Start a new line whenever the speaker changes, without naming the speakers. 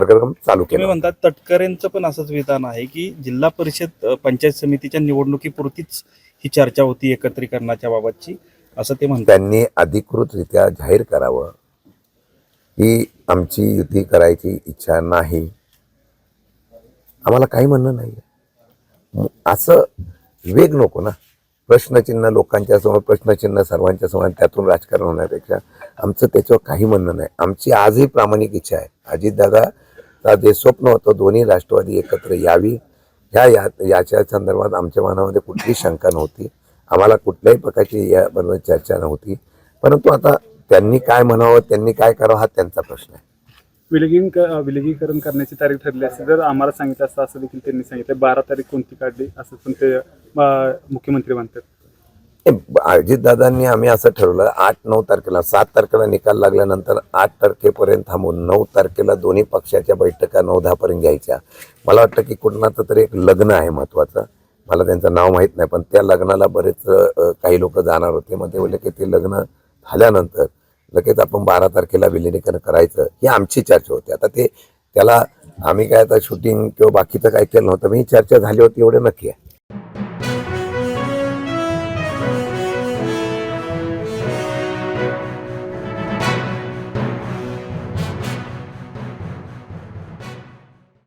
मार्गक्रम चालू
तुम्ही
केला.
म्हणतात तटकरेंचं पण असंच विधान आहे की जिल्हा परिषद पंचायत समितीच्या निवडणुकीपुरतीच ही चर्चा होती एकत्रीकरणाच्या बाबतची, असं ते म्हणतात.
त्यांनी अधिकृतरित्या जाहीर करावं की आमची युती करायची इच्छा नाही, आम्हाला काही म्हणणं नाही. असं वेग नको ना, प्रश्नचिन्ह लोकांच्या समोर, प्रश्नचिन्ह सर्वांच्या समोर, त्यातून राजकारण होण्यापेक्षा आमचं त्याच्यावर काही म्हणणं नाही. आमची आजही प्रामाणिक इच्छा आहे, अजितदादाचा जे स्वप्न होतं दोन्ही राष्ट्रवादी एकत्र यावी, याच्या संदर्भात आमच्या मनामध्ये कुठलीही शंका नव्हती. आम्हाला कुठल्याही प्रकारची याबरोबर चर्चा नव्हती. परंतु आता त्यांनी काय म्हणावं, त्यांनी काय करावं, हा त्यांचा प्रश्न आहे.
विलगीकरण करण्याची तारीख ठरली असते जर आम्हाला सांगितलं असतं, असं देखील त्यांनी सांगितलं. 12 तारीख कोणती काढली असं पण ते मुख्यमंत्री म्हणतात.
अजितदादांनी आम्ही असं ठरवलं 8-9 तारखेला, 7 तारखेला निकाल लागल्यानंतर 8 तारखेपर्यंत थांबून 9 तारखेला दोन्ही पक्षाच्या बैठका 9-10 पर्यंत घ्यायच्या. मला वाटतं की कुणाचं तरी एक लग्न आहे महत्त्वाचं, मला त्यांचं नाव माहीत नाही, पण त्या लग्नाला बरेच काही लोक जाणार होते. मग ते बोलले की ते लग्न झाल्यानंतर लगेच आपण 12 तारखेला विलिनीकरण करायचं, ही आमची चर्चा होती. आता त्याला आम्ही काय आता शूटिंग किंवा बाकीचं काय केलं नव्हतं, मी चर्चा झाली होती एवढं नक्की आहे.